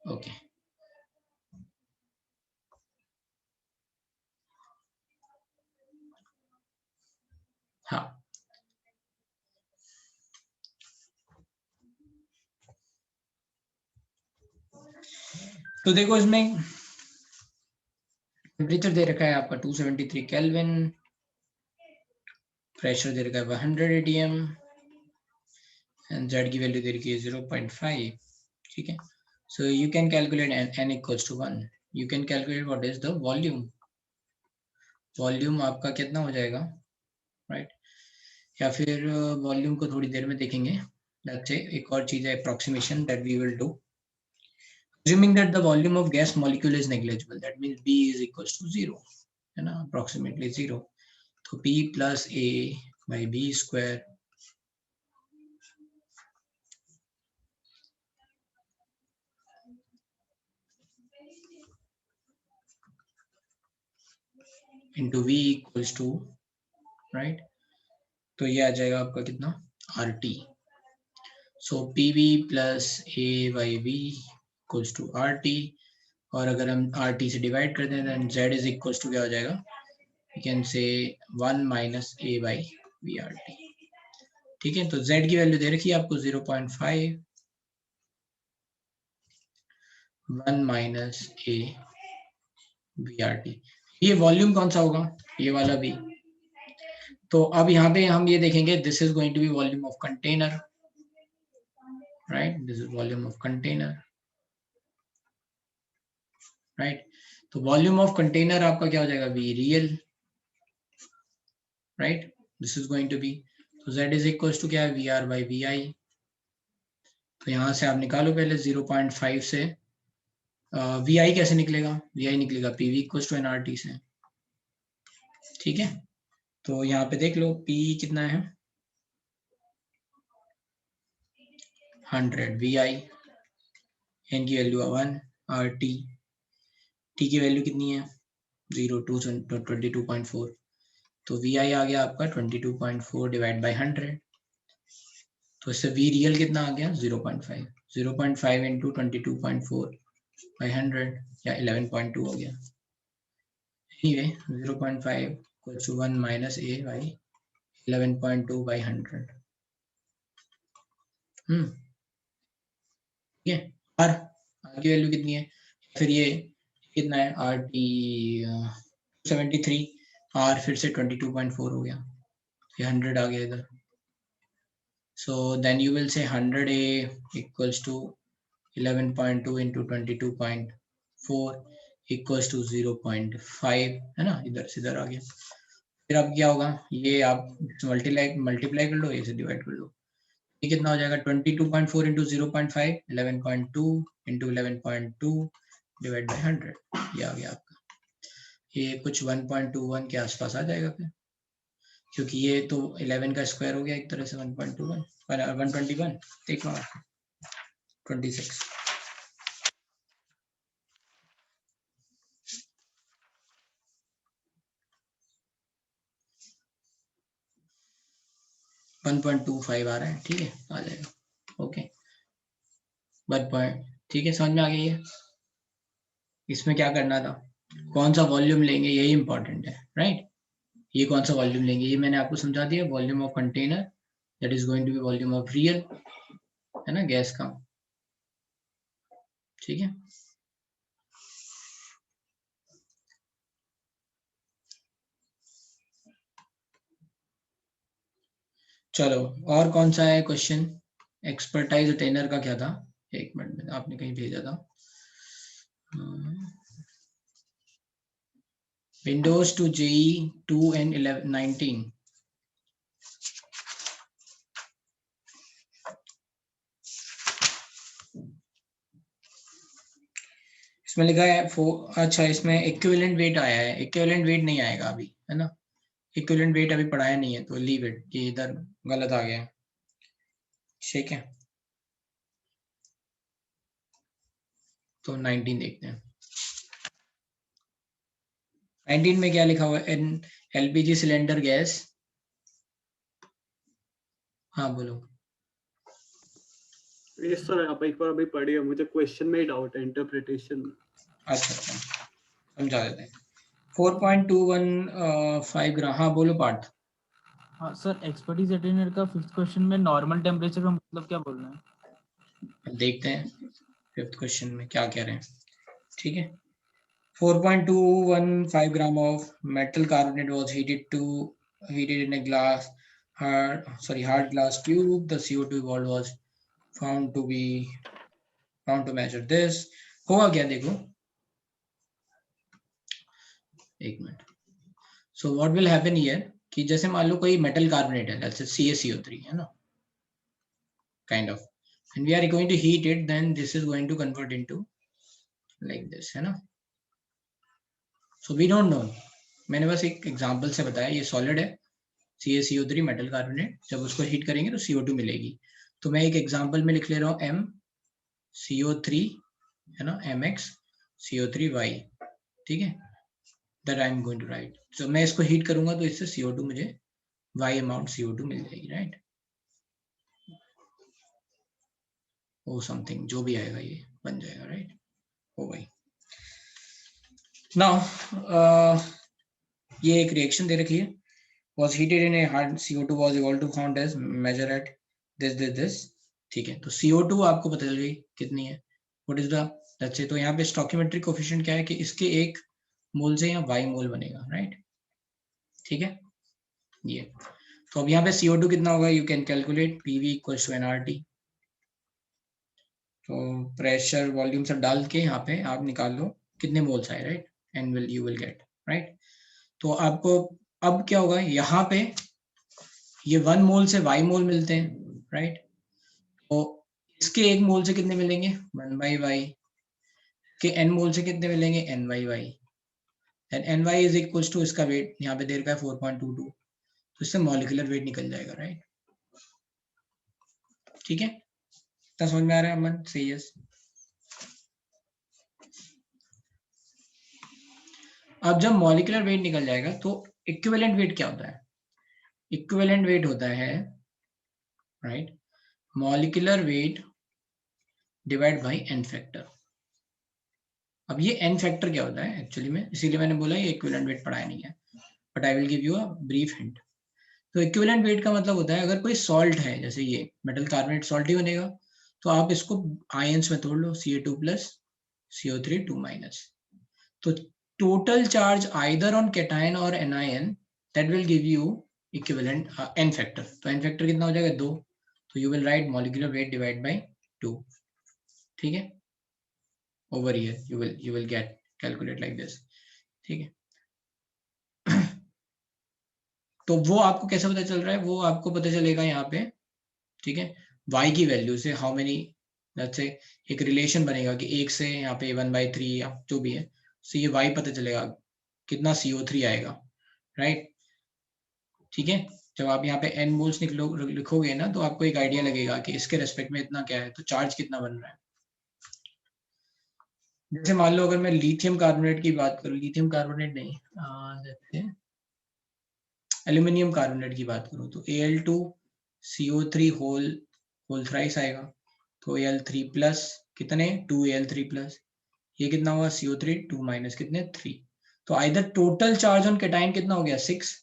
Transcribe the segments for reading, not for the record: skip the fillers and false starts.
Okay हाँ, तो देखो इसमें टेम्परेचर दे रखा है आपका 273 केल्विन, प्रेशर दे रखा है 100 atm एंड जेड की वैल्यू दे रखी है 0.5. ठीक है, so you can calculate n equals to 1. You can calculate what is the volume. Volume आपका कितना हो जाएगा, राइट? या फिर वॉल्यूम को थोड़ी देर में देखेंगे. लेट्स से एक और चीज है approximation that we will do. Assuming that the volume of gas molecule is negligible, that means B is equals to 0, है ना, approximately 0. तो P plus A by B square into V equals to, right? तो ये आ जाएगा आपका कितना, RT. So PV plus A by B equals to RT. और अगर हम RT से डिवाइड कर दें then Z is equals to क्या हो जाएगा, we can say 1 minus A by VRT. ठीक है, तो Z की वैल्यू दे रखी है आपको 0.5, 1 minus A VRT. ये वॉल्यूम कौन सा होगा, ये वाला भी. तो अब यहाँ पे हम ये देखेंगे, this is going to be volume of container, right? This is volume of container, right? तो वॉल्यूम ऑफ कंटेनर आपका क्या हो जाएगा, V real, right? This is going to be, तो Z इज इक्वल टू क्या है, V R by V I. तो यहाँ से आप निकालो पहले 0.5 से वी आई कैसे निकलेगा, वी आई निकलेगा P V equal to N R T से. ठीक है, तो यहाँ पे देख लो P कितना है, 100, वी आई एन की वैल्यू 1, आर टी की वैल्यू कितनी है 0, 22.4. तो वी आई आ गया आपका 22.4 डिवाइड बाई 100. तो इससे वी रियल कितना आ गया 0.5. 0.5 इंटू 22.4 बाई 100 या 11.2 हो गया. Anyway 0.5 equals to 1 minus A by 11.2 by 100. ठीक है, आर की वैल्यू कितनी है, फिर ये कितना है आर टी 73, आर फिर से 22.4 हो गया, ये 100 आ गया इधर. So then you will say 100A equals to 11.2 into 22.4 equals to 0.5, है ना, इधर से इधर आ गया. फिर अब क्या होगा, ये आप मल्टीप्लाई कर लो, ये से डिवाइड कर लो. ये कितना हो जाएगा 22.4 into 0.5, 11.2 into 11.2 डिवाइड बाई 100. ये आ गया आपका, ये कुछ 1.21 के आसपास आ जाएगा फिर, क्योंकि ये तो 11 का स्क्वायर हो गया एक तरह से 1.21, 121. देखो 26. आ रहा है, ठीक है, आ जाएगा. ओके, 1 ठीक है, समझ में आ गई है. इसमें क्या करना था, कौन सा वॉल्यूम लेंगे यही इंपॉर्टेंट है, राइट? ये कौन सा वॉल्यूम लेंगे ये मैंने आपको समझा दिया, volume of container that is going to be volume of real, है ना, गैस का. ठीक है, चलो और कौन सा है क्वेश्चन. एक्सपर्टाइज अटेनर का क्या था, एक मिनट में आपने कहीं भेजा था. विंडोज टू जेई 2 and 19. इसमें लिखा है अच्छा, इसमें इक्विवेलेंट वेट आया है, इक्विवेलेंट वेट नहीं आएगा अभी, है ना, इक्विवेलेंट वेट अभी पढ़ाया नहीं है, तो लीव इट, ये इधर गलत आ गया. ठीक है, तो 19 देखते हैं. 19 में क्या लिखा हुआ है, एलपीजी सिलेंडर गैस. हाँ बोलो. ये सर आप एक बार अभी पढ़िए, मुझे क्वेश्चन में ही डाउट है, इंटरप्रिटेशन। अच्छा समझा देते हैं। 4.215 ग्राम, हाँ बोलो पार्थ। हाँ सर, एक्सपर्टीज अटेंडेड का 5th क्वेश्चन में नॉर्मल टेम्परेचर का मतलब क्या बोल रहे हैं? देखते हैं 5th क्वेश्चन में क्या कह रहे हैं। ठीक है, 4.215 gram of metal carbonate was heated in a hard glass tube. The CO2 evolved was found to measure this. होगा क्या देखो, एक minute. So what will happen here कि जैसे मान लो कोई metal carbonate है, let's say CaCO3 है ना, kind of, and we are going to heat it, then this is going to convert into like this है ना. So we don't know, मैंने बस एक एग्जांपल से बताया, ये सॉलिड है CaCO3 मेटल कार्बोनेट, जब उसको हीट करेंगे तो CO2 मिलेगी। तो मैं एक एग्जांपल में लिख ले रहा हूँ MCO3 है ना, MXCO3Y, ठीक है, that I am going to write. तो मैं इसको हीट करूंगा तो इससे CO2 मुझे Y अमाउंट CO2 मिल जाएगी, राइट, ओ समथिंग जो भी आएगा ये बन जाएगा, राइट, ओ भाई। नाउ ये एक रिएक्शन दे रखी है, was heated in a hard, CO2 was equal to found as measure at this, ठीक है। तो CO2 आपको पता चल गई कितनी है, what is the, let's say, तो यहाँ पे स्टोइकियोमेट्रिक कोफिशिएंट क्या है कि इसके एक मोल से यहाँ y मोल बनेगा, राइट, ठीक है ये। तो अब यहाँ पे CO2 कितना होगा, you can calculate PV equals to nRT। तो प्रेशर वॉल्यूम सब डाल के यहाँ पे आप निकाल लो कितने मोल्स आए, right, and you will get, right. तो आपको अब क्या होगा, यहाँ पे ये 1 मोल से y मोल मिलते हैं, राइट, तो इसके एक मोल से कितने मिलेंगे 1/y, के n मोल से कितने मिलेंगे n/y, and ny is equals to इसका वेट यहाँ पे दे रखा है 4.22, तो इससे मॉलिक्यूलर वेट निकल जाएगा, राइट, ठीक है, तो समझ में आ रहा है अमन, सही है। अब जब मॉलिक्यूलर वेट निकल जाएगा तो इक्विवेलेंट वेट क्या होता है, इक्विवेलेंट वेट होता है, right, molecular weight divide bye n factor. अब ये n फैक्टर क्या होता है एक्चुअली में, इसीलिए मैंने बोला ये इक्विवेलेंट वेट पढ़ाया नहीं है, but I will give you a brief hint. तो इक्विवेलेंट वेट का मतलब होता है अगर कोई सॉल्ट है, जैसे ये मेटल कार्बोनेट सॉल्ट ही बनेगा, तो आप इसको आयंस में तोड़ लो, Ca2 प्लस CO3 2 माइनस, तो total charge either on cation और anion, that will give you equivalent n factor. तो n फैक्टर कितना हो जाएगा 2, तो you will write molecular weight divide by 2, ठीक है, over here you will get calculate like this, ठीक है। तो वो आपको कैसे पता चल रहा है, वो आपको पता चलेगा यहाँ पे, ठीक है, y की वैल्यू से हाउ मेनी, लेट्स से एक रिलेशन बनेगा कि 1 से यहाँ पे 1/3 या जो भी है, तो ये y पता चलेगा कितना CO3 आएगा, राइट, ठीक है। जब आप यहाँ पे n मोल्स लिखोगे ना, तो आपको एक आइडिया लगेगा कि इसके रेस्पेक्ट में इतना क्या है, तो चार्ज कितना बन रहा है। जैसे मान लो अगर मैं लिथियम कार्बोनेट की बात करूँ, लिथियम कार्बोनेट नहीं, एल्यूमिनियम कार्बोनेट की बात करूँ, तो Al2CO3 होल थ्राइस आएगा, तो Al3 प्लस कितने 2Al3 प्लस, ये कितना होगा CO3 2 माइनस कितने 3, तो either total charge on cation कितना हो गया 6,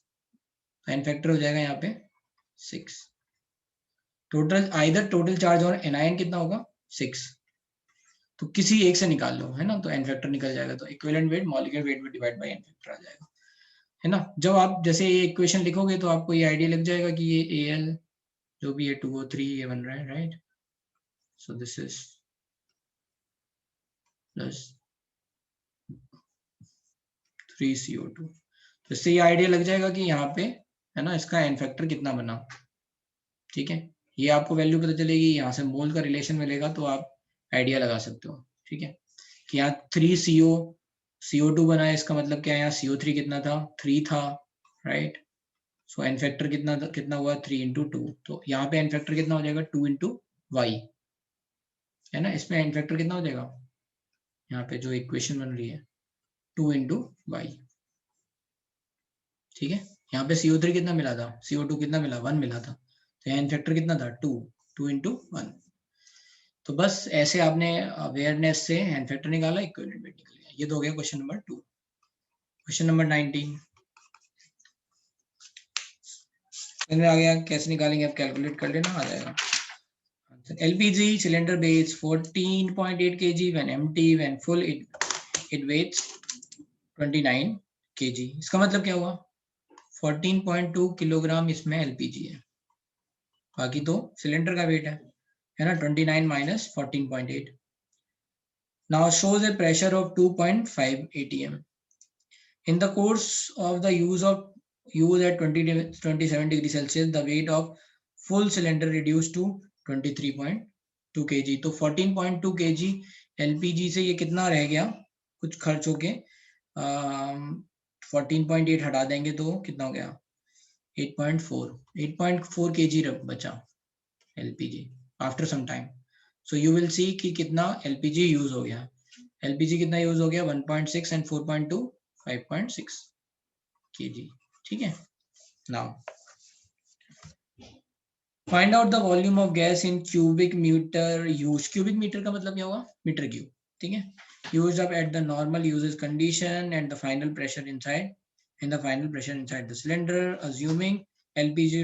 एन फैक्टर हो जाएगा यहाँ पे 6, total either total charge on anion कितना होगा 6, तो किसी एक से निकाल लो, है ना, तो एन फैक्टर निकल जाएगा, तो इक्विवेलेंट वेट मॉलिक्यूलर वेट में डिवाइड बाय एन फैक्टर आ जाएगा, है ना। जब आप जैसे ये इक्वेशन लिखोगे तो आपको ये आइडिया लग जाएगा कि ये Al जो भी है 2O3 ये बन रहा है, right, so this is plus 3CO2, तो इससे ये आइडिया लग जाएगा कि यहाँ पे, है ना, इसका एन फैक्टर कितना बना, ठीक है, ये आपको वैल्यू पता चलेगी, यहाँ से मोल का रिलेशन मिलेगा तो आप आइडिया लगा सकते हो, ठीक है, कि यहाँ 3CO2 बना है, इसका मतलब क्या है, यहाँ CO3 कितना था 3 था, राइट, सो एन फैक्टर कितना हुआ 3 इंटू 2, तो यहाँ पे एन फैक्टर कितना हो जाएगा 2 इंटू वाई, है ना, इसमें एन फैक्टर कितना हो जाएगा, यहाँ पे जो इक्वेशन बन रही है 2 इंटू वाई, ठीक है। यहाँ पे CO3 कितना मिला था, CO2 कितना मिला 1 मिला था, तो एन फैक्टर कितना था 2 इंटू 1, तो बस ऐसे आपने अवेयरनेस से हैंड फैक्टर निकाला, इक्विवेलेंट वेट निकल गया। ये तो हो गया क्वेश्चन नंबर 2। क्वेश्चन नंबर 19 आ गया, कैसे निकालेंगे आप कैलकुलेट कर लेना, आ जाएगा। LPG cylinder weighs 14.8 kg when empty, when full it weighs 29 kg। इसका मतलब क्या हुआ, 14.2 किलोग्राम इसमें LPG है, बाकी तो सिलेंडर का वेट है ना, 29 minus 14.8। Now shows a pressure of 2.5 atm. In the course of the use at 27 degrees Celsius, the weight of full cylinder reduced to 23.2 kg। तो 14.2 kg LPG से ये कितना रह गया, कुछ खर्च होके 14.8 हटा देंगे तो कितना हो गया, 8.4 kg बचा LPG after some time. So you will see कि कितना LPG यूज हो गया। LPG कितना यूज हो गया, 1.6 एंड 4.2 5.6 kg। ठीक है, now find out the volume of gas in cubic meter use. Cubic meter का मतलब क्या हुआ, मीटर क्यूब। ठीक है, used up at the normal uses condition and the final pressure inside the cylinder, assuming LPG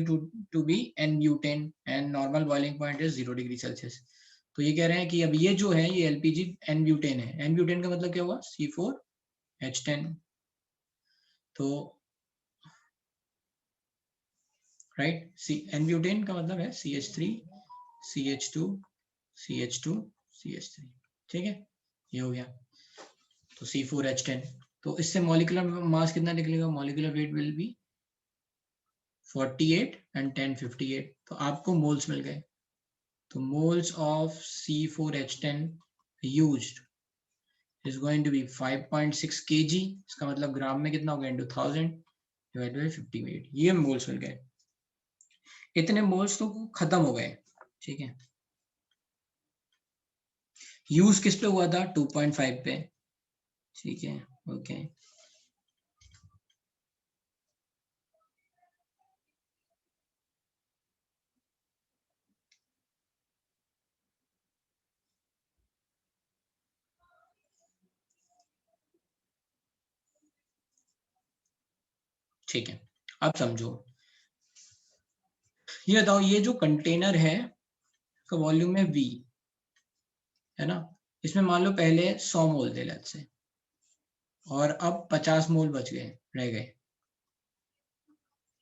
to be N-butane and normal boiling point is 0 degree Celsius। तो ये कह रहे हैं कि अब ये जो है ये LPG N-butane है। N-butane का मतलब क्या हुआ, C4H10। तो राइट, N-butane का मतलब है CH3 CH2 CH2 CH3। ठीक है, ये हो गया। तो C4H10, तो इससे मॉलिक्यूलर मास कितना निकलेगा, molecular weight will be 48 and 10 58। तो आपको मोल्स मिल गए। तो moles of C4H10 used is going to be 5.6 kg। इसका मतलब ग्राम में कितना हो गया, into 1000 डिवाइड बाय 58। ये मोल्स मिल गए। इतने मोल्स तो खत्म हो गए। ठीक है, यूज किस पे हुआ था, 2.5 पे। ठीक है, ओके। ठीक है, अब समझो, ये बताओ, ये जो कंटेनर है का वॉल्यूम है V, है ना। इसमें मान लो पहले 100 मोल थे लेट्स से, और अब 50 मोल बच गए, रह गए।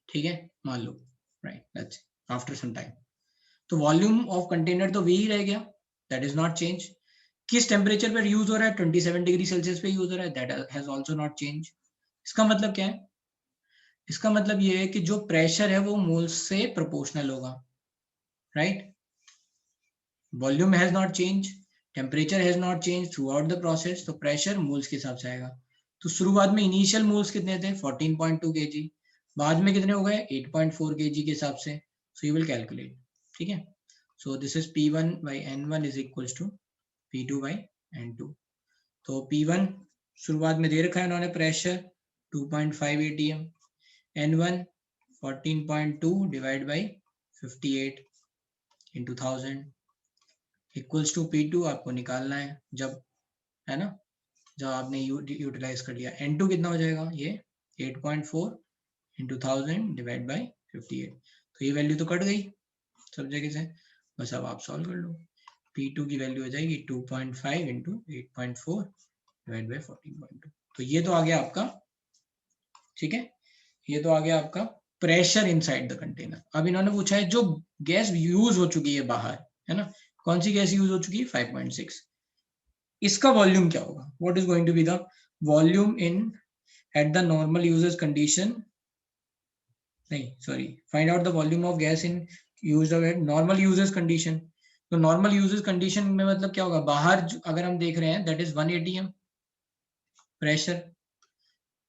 ठीक है, मान लो, right, let's after some time. तो वॉल्यूम ऑफ कंटेनर तो V ही रह गया, दैट इज नॉट चेंज। किस टेम्परेचर पर यूज हो रहा है, 27 डिग्री सेल्सियस पे यूज हो रहा है, that has also not change. इसका मतलब क्या है, इसका मतलब ये है कि जो प्रेशर है वो मोल्स से प्रोपोर्शनल होगा, right. Volume has not change, temperature has not change through out the process, तो प्रेशर मोल्स के हिसाब से आएगा। तो शुरुआत में इनिशियल मोल्स कितने थे, 14.2 kg, बाद में कितने हो गए, 8.4 kg के हिसाब से। सो यू विल कैलकुलेट। ठीक है, सो this is P1 by N1 is equals to P2 by N2। तो P1 शुरुआत में दे रखा है उन्होंने pressure 2.5 atm, N1 14.2 divide by 58 into 1000 equals to P2 आपको निकालना है जब, है ना, जब आपने यूटिलाइज कर लिया। N2 कितना हो जाएगा, ये 8.4 into 1000 डिवाइड बाई 58। तो ये वैल्यू तो कट गई सब जगह से, बस अब आप सॉल्व कर लो। P2 की वैल्यू हो जाएगी 2.5 into 8.4 डिवाइड बाई 14.2। तो ये तो आ गया आपका, ठीक है, ये तो आ गया आपका प्रेशर इनसाइड द कंटेनर। अब इन्होंने पूछा है जो गैस यूज हो चुकी है बाहर, है ना, कौन सी गैस यूज हो चुकी है, 5.6, इसका वॉल्यूम क्या होगा, what is going to be the volume in at the normal uses condition, नहीं sorry, find out the volume of gas in used at normal uses condition. तो नॉर्मल यूजेस कंडीशन में मतलब क्या होगा, बाहर अगर हम देख रहे हैं दैट इज 1 atm प्रेशर,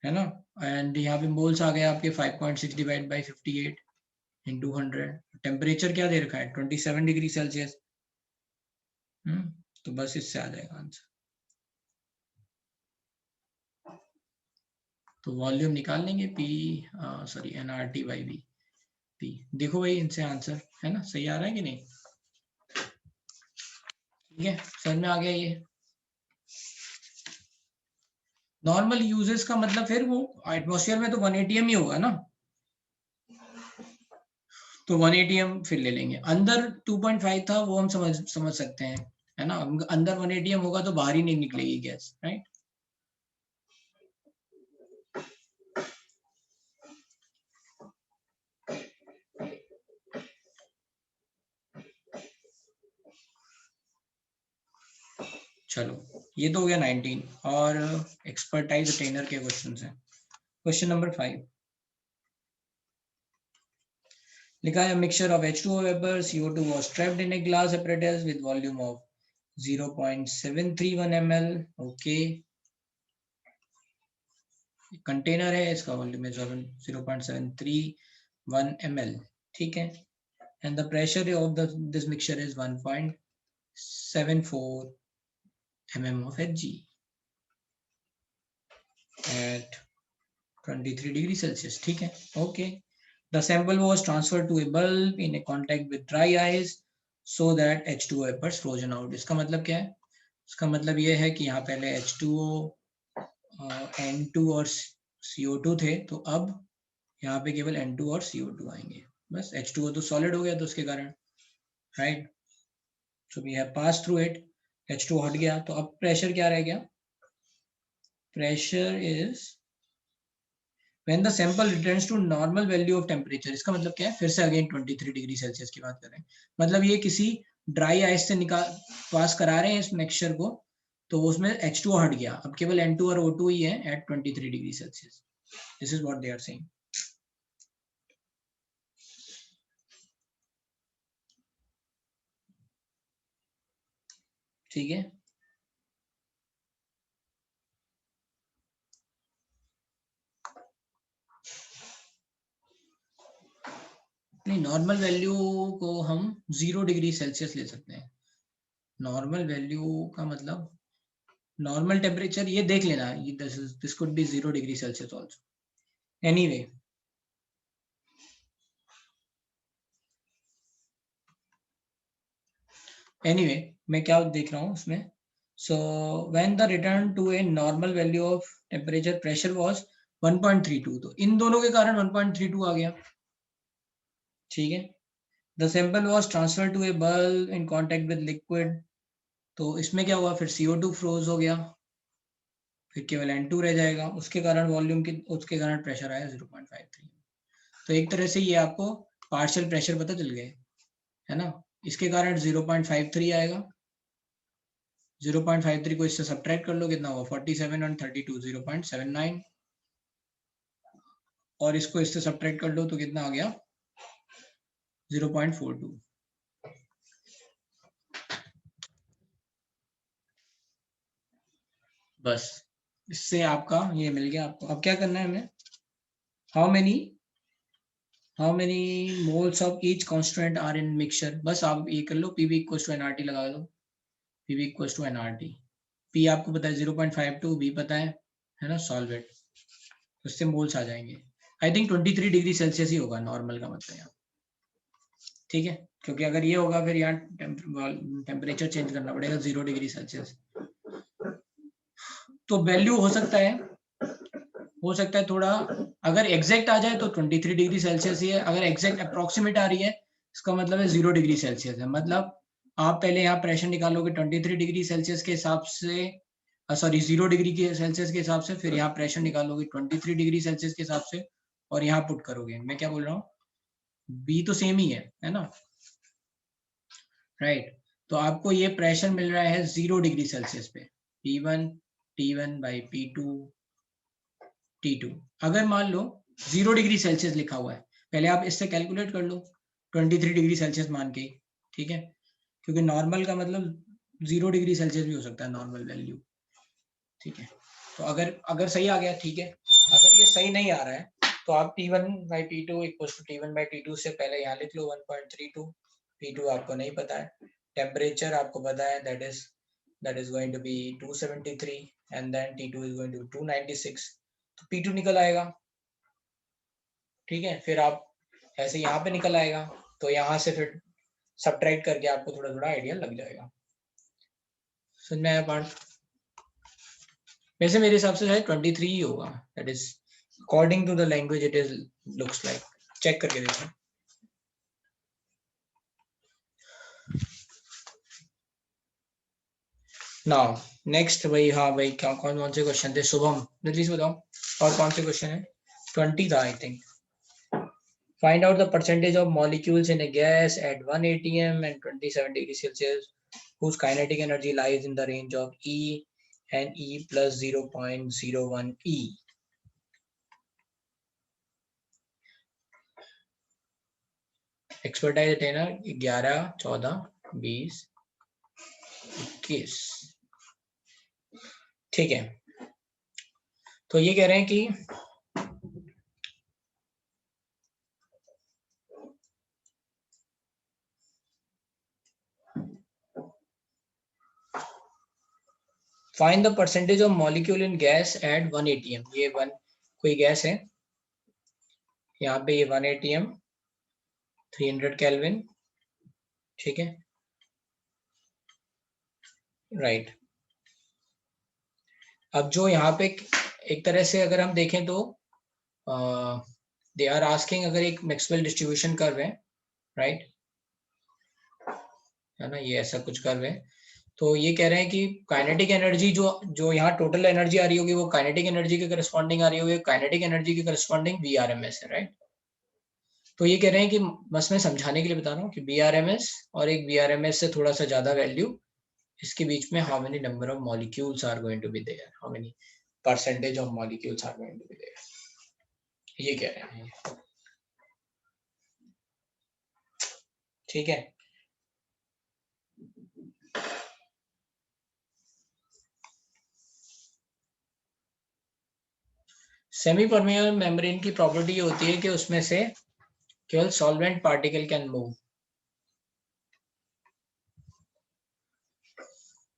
है ना, एंड यहाँ पे मोल्स आ गए आपके 5.6 डिवाइड बाई 58 into 100। टेम्परेचर क्या दे रखा है, 27 डिग्री सेल्सियस। तो बस इससे आ जाएगा आंसर। तो वॉल्यूम निकाल लेंगे P sorry nRT by V P। देखो भाई इनसे आंसर, है ना, सही आ रहा है कि नहीं। ठीक है, समझ में आ गया ये। नॉर्मल यूजेस का मतलब फिर वो एटमॉस्फेयर में तो 1 atm ही होगा ना, तो 1 atm फिर ले लेंगे। अंदर 2.5 था वो हम समझ सकते हैं, है ना। अंदर 1 atm होगा तो बाहर ही नहीं निकलेगी गैस, राइट। चलो ये तो हो गया 19, और एक्सपर्टाइज अटेनर के क्वेश्चन हैं। क्वेश्चन नंबर 5 लिखा है mixture of H2O vapor CO2 was trapped in a glass apparatus with volume of 0.731 ml। Okay, container है, इसका वॉल्यूम है 0.731 ml, ठीक है। And the pressure of this mixture is 1.74 mm of Hg at 23 degree Celsius, ठीक है, okay. The sample was transferred to a bulb in a contact with dry ice so that H2O vapors frozen out। इसका मतलब क्या है? इसका मतलब ये है कि यहाँ पहले H2O, N2 और CO2 थे, तो अब यहाँ पे केवल N2 और CO2 आएंगे, बस। H2O तो सॉलिड हो गया तो उसके कारण, right. So we have pass through it, H2O हट गया, तो अब प्रेशर क्या रह गया? Pressure is when the sample returns to normal value of temperature। इसका मतलब क्या है? फिर से अगेन 23 डिग्री सेल्सियस की बात कर रहे हैं, मतलब ये किसी ड्राई आइस से पास करा रहे हैं इस मिक्सचर को, तो उसमें H2O हट गया, अब केवल N2 और O2 ही है at 23 degree Celsius. This is what they are saying, ठीक है। नहीं, नॉर्मल वैल्यू को हम 0 डिग्री सेल्सियस ले सकते हैं। नॉर्मल वैल्यू का मतलब नॉर्मल टेम्परेचर, ये देख लेना, this could be 0 degree Celsius also. Anyway, मैं क्या देख रहा हूँ उसमें। So when the return to a normal value of temperature pressure was 1.32, तो इन दोनों के कारण 1.32 आ गया, ठीक है। The sample was transfer to a bulb in contact with liquid, तो इसमें क्या हुआ? फिर CO2 फ्रोज हो गया, फिर केवल N2 रह जाएगा, उसके कारण वॉल्यूम की, उसके कारण प्रेशर आया 0.53। तो एक तरह से ये आपको पार्शियल प्रेशर पता चल गए, है ना। इसके कारण 0.53 आएगा, 0.53 को इससे सब्ट्रैक्ट कर लो, कितना हुआ? 47 और 32 0.79, और इसको इससे सब्ट्रैक्ट कर लो तो कितना आ गया? 0.42। बस इससे आपका ये मिल गया आपको। अब क्या करना है हमें? How many moles of each constant are in mixture. बस आप ये कर लो, पीवी इक्वल्स टू एनआरटी लगा दो, PV equals to NRT. P आपको पता है 0.52, बी पता है ना, सॉल्व इट, तो इससे मोल्स आ जाएंगे। आई थिंक 23 डिग्री सेल्सियस ही होगा नॉर्मल का मतलब यहाँ, ठीक है, क्योंकि अगर ये होगा फिर यहाँ टेम्परेचर चेंज करना पड़ेगा 0 डिग्री सेल्सियस। तो वैल्यू हो सकता है थोड़ा, अगर एग्जैक्ट आ जाए तो 23 डिग्री सेल्सियस ही है, अगर एग्जैक्ट अप्रोक्सीमेट आ रही है इसका मतलब है 0 डिग्री सेल्सियस है। मतलब आप पहले यहाँ प्रेशर निकालोगे 23 डिग्री सेल्सियस के हिसाब से, सॉरी 0 डिग्री के सेल्सियस के हिसाब से, फिर यहाँ प्रेशर निकालोगे 23 डिग्री सेल्सियस के हिसाब से, और यहाँ पुट करोगे। मैं क्या बोल रहा हूँ, बी तो सेम ही है ना, राइट। तो आपको ये प्रेशर मिल रहा है 0 डिग्री सेल्सियस पे, P1 T1 by P2 T2। अगर मान लो 0 डिग्री सेल्सियस लिखा हुआ है, पहले आप इससे कैलकुलेट कर लो 23 डिग्री सेल्सियस मान के, ठीक है, क्योंकि नॉर्मल का मतलब 0 डिग्री सेल्सियस भी हो सकता है नॉर्मल वैल्यू, ठीक है। तो अगर सही आ गया, ठीक है। अगर ये सही नहीं आ रहा है तो आप P1 by P2 equals to T1 by T2 से पहले यहाँ लिख लो 1.32। P2 आपको नहीं पता है, टेम्परेचर आपको पता है, that is going to be 273 and then T2 is going to be 296, तो P2 निकल आएगा, ठीक है। फिर आप ऐसे यहाँ पे निकल आएगा, तो यहाँ से फिर सब्ट्रैक्ट करके आपको थोड़ा थोड़ा आइडिया लग जाएगा। समझ में आया पार्ट? वैसे मेरे हिसाब से शायद 23 ही होगा, that is according to the language it is looks like. Check करके देखो। नाउ नेक्स्ट भाई, हाँ भाई क्या कौन कौन से क्वेश्चन थे? शुभम जल्दी से बताओ और कौन से क्वेश्चन है? 20 था I think. Find out the percentage of molecules in a gas at 1 atm and 27 degrees Celsius whose kinetic energy lies in the range of E and E plus 0.01 E. Expertise attainer 11, 14, 20, 21। ठीक है, तो ये कह रहे हैं कि find the percentage of molecule in gas at 1 atm। ये कोई गैस है, यहाँ पे ये 1 atm 300 केल्विन, ठीक है, राइट। अब जो यहाँ पे एक तरह से अगर हम देखें तो दे आर आस्किंग, अगर एक मैक्सवेल डिस्ट्रीब्यूशन कर रहे हैं, राइट, है ना, ये ऐसा कुछ कर रहे हैं, तो ये कह रहे हैं कि काइनेटिक एनर्जी जो जो यहाँ टोटल एनर्जी आ रही होगी वो काइनेटिक एनर्जी के करस्पॉन्डिंग आ रही होगी, काइनेटिक एनर्जी के करस्पॉन्डिंग VRMS है, राइट। तो ये कह रहे हैं कि बस मैं समझाने के लिए बता रहा हूँ कि VRMS और एक VRMS से थोड़ा सा ज्यादा वैल्यू, इसके बीच में how many number of molecules are going to be there, how many percentage of molecules are going to be there, ये कह रहे हैं, ठीक है। सेमी परमेबल मेम्ब्रेन की प्रॉपर्टी होती है कि उसमें से केवल सॉल्वेंट पार्टिकल कैन मूव,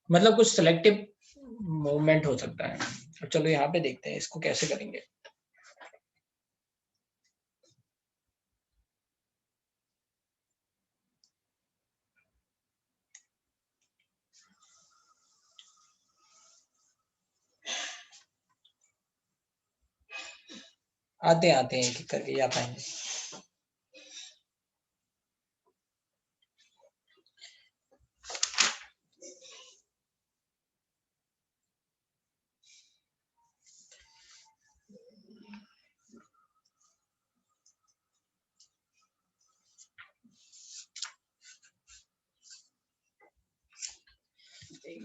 मतलब कुछ सिलेक्टिव मूवमेंट हो सकता है। अब चलो यहाँ पे देखते हैं इसको कैसे करेंगे। आते आते हैं एक करके जा पाएंगे।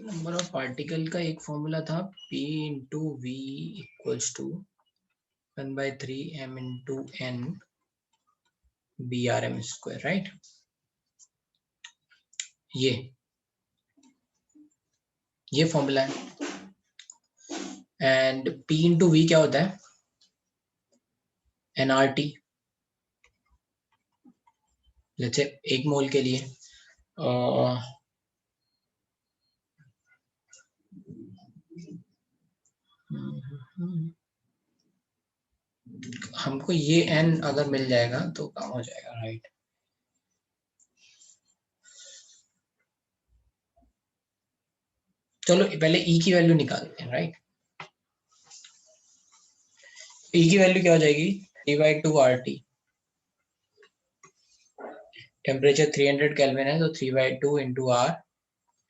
नंबर ऑफ पार्टिकल का एक फॉर्मूला था P into V equals to 1/3 M into N BRM square, right. ये फॉर्मूला है। एंड P इंटू V क्या होता है? NRT, जैसे एक मोल के लिए हमको ये N अगर मिल जाएगा तो काम हो जाएगा, राइट। चलो पहले E की वैल्यू निकालते हैं, राइट। E की वैल्यू क्या हो जाएगी? 3/2 RT, टेम्परेचर 300 केल्विन है तो 3/2 into R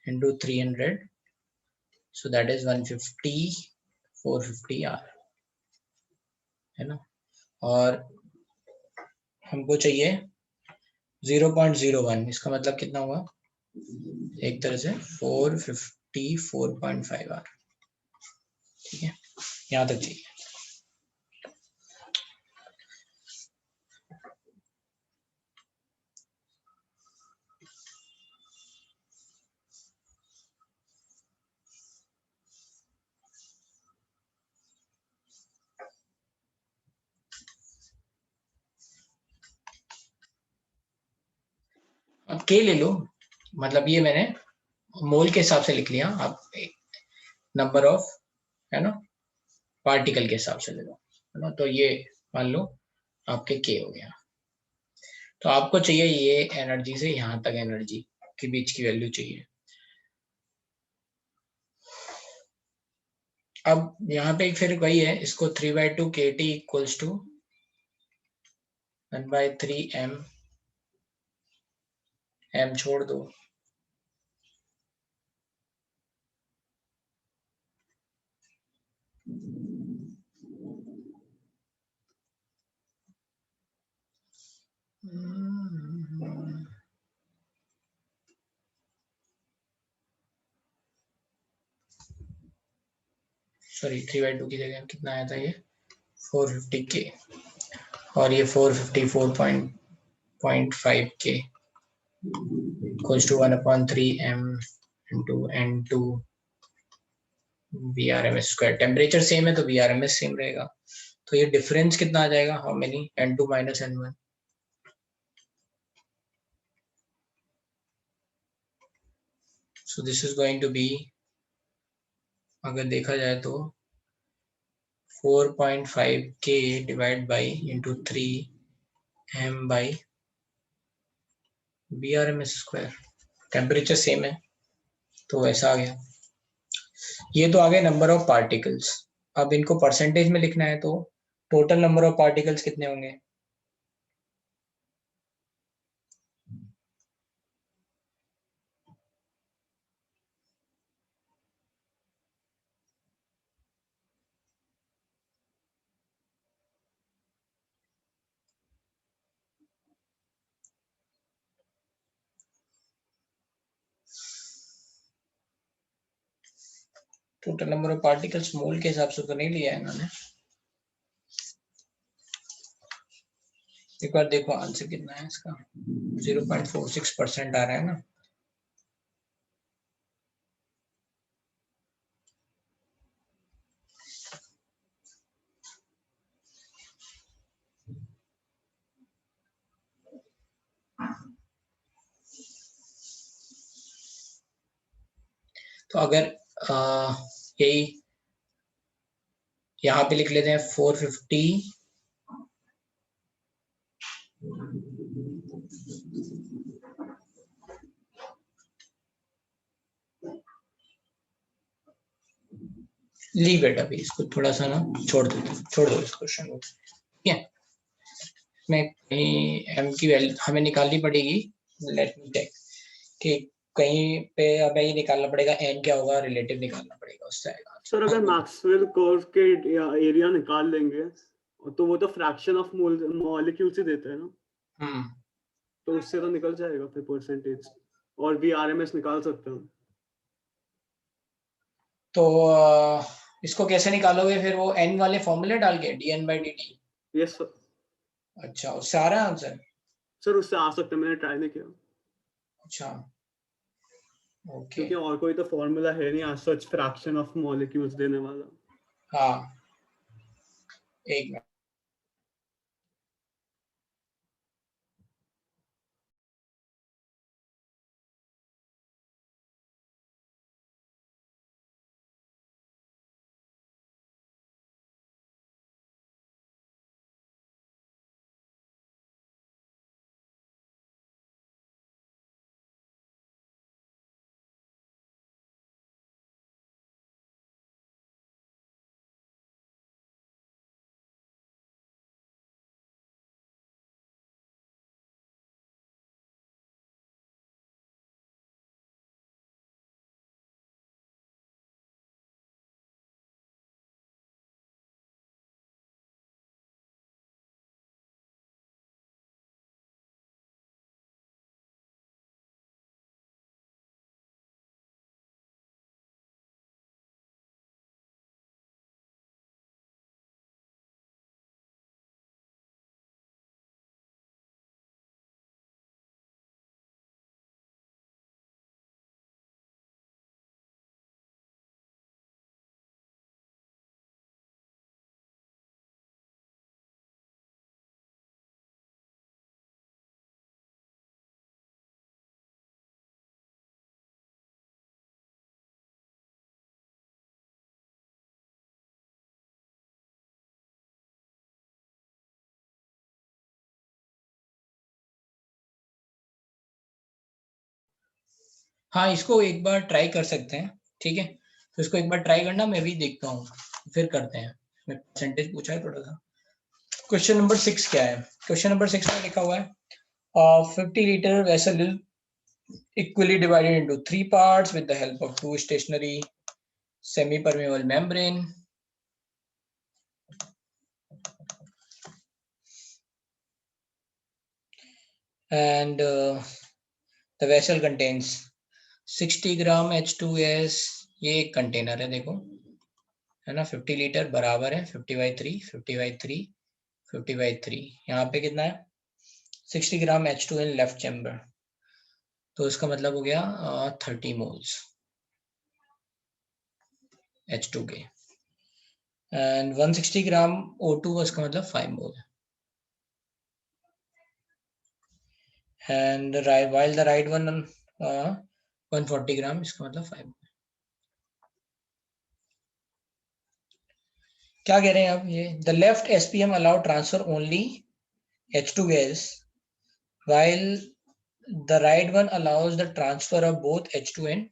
into 300, so that is 150 450 R, है ना। और हमको चाहिए 0.01, इसका मतलब कितना हुआ? एक तरह से 454.5 R, ठीक है, यहाँ तक चाहिए। अब K ले लो, मतलब ये मैंने मोल के हिसाब से लिख लिया, आप नंबर ऑफ, है ना, पार्टिकल के हिसाब से ले लो, है ना। तो ये मान लो आपके K हो गया। तो आपको चाहिए ये एनर्जी से यहाँ तक एनर्जी के बीच की वैल्यू चाहिए। अब यहाँ पे फिर वही है, इसको 3/2 KT इक्वल्स टू 1/3 m छोड़ दो, सॉरी 3/2 की जगह कितना आया था ये 450K, और ये 454.5K equals to 1/3 m into n2 VRMS square. Temperature same है तो VRMS सेम रहेगा, तो ये डिफरेंस कितना आ जाएगा, how many n2 minus n1। So this is going to be, अगर देखा जाए तो 4.5K divide by into 3 m by VRMS square. Temperature same है तो ऐसा आ गया। ये तो आ गए नंबर ऑफ पार्टिकल्स। अब इनको परसेंटेज में लिखना है तो टोटल नंबर ऑफ पार्टिकल्स कितने होंगे, टोटल नंबर ऑफ पार्टिकल्स मोल के हिसाब से तो नहीं लिया है इन्होंने। एक बार देखो आंसर कितना है इसका, 0.46% आ रहा है ना। तो अगर यही यहाँ पे लिख लेते हैं 450 लीव इट, अभी इसको थोड़ा सा ना छोड़ दो इस क्वेश्चन को, ठीक है। इसमें कहीं m की वैल्यू हमें निकालनी पड़ेगी, लेट मी चेक कि कहीं पे हमें ये निकालना पड़ेगा n क्या होगा, रिलेटिव निकालना पड़ेगा, उससे आएगा। सर अगर मैक्सवेल कर्व के एरिया निकाल लेंगे तो वो तो फ्रैक्शन ऑफ मॉलिक्यूल से देते हैं ना, तो उससे तो निकल जाएगा फिर परसेंटेज, और VRMS निकाल सकते हैं। तो इसको कैसे निकालोगे फिर, वो n वाले फॉर्मूले डाल के dn/dt। Yes sir. अच्छा, उससे आ रहा है आंसर। सर उससे आ सकता है, मैंने ट्राई नहीं किया। अच्छा ओके। क्योंकि और कोई तो फॉर्मूला है नहीं आज सच फ्रैक्शन ऑफ मॉलिक्यूल्स देने वाला। हाँ एक मिनट, हाँ इसको एक बार ट्राई कर सकते हैं, ठीक है। तो इसको एक बार ट्राई करना, मैं भी देखता हूँ, फिर करते हैं। इसमें परसेंटेज पूछा है थोड़ा सा। क्वेश्चन नंबर 6 क्या है? क्वेश्चन नंबर 6 में लिखा हुआ है 50 liter vessel is equally divided into 3 parts with the help of 2 stationary semi-permeable membrane. And the vessel contains 60 gram H2S। ये एक कंटेनर है, देखो है ना, 50 लीटर बराबर है 50/3 50/3 50/3। यहाँ पे कितना है 60 ग्राम H2 इन लेफ्ट चैम्बर, तो इसका मतलब हो गया 30 मोल्स H2 के। एंड 160 ग्राम O2 उसका मतलब 5 mole. And while the right one 140 gram, इसका मतलब 5 मोल। क्या कह रहे हैं अब ये? The left SPM allow transfer only H2 gas while the right one allows the transfer of both H2 and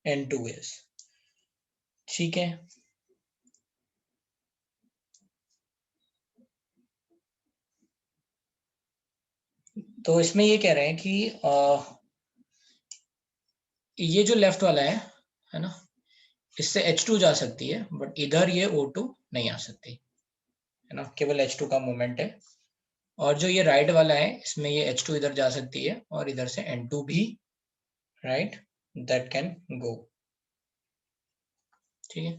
N2 gas। ठीक है, तो इसमें ये कह रहे हैं कि ये जो लेफ्ट वाला है ना, इससे H2 जा सकती है, बट इधर ये O2 नहीं आ सकती है ना, केवल H2 का मूवमेंट है। और जो ये राइट वाला है, इसमें ये H2 इधर जा सकती है और इधर से N2 भी, राइट, दैट कैन गो। ठीक है,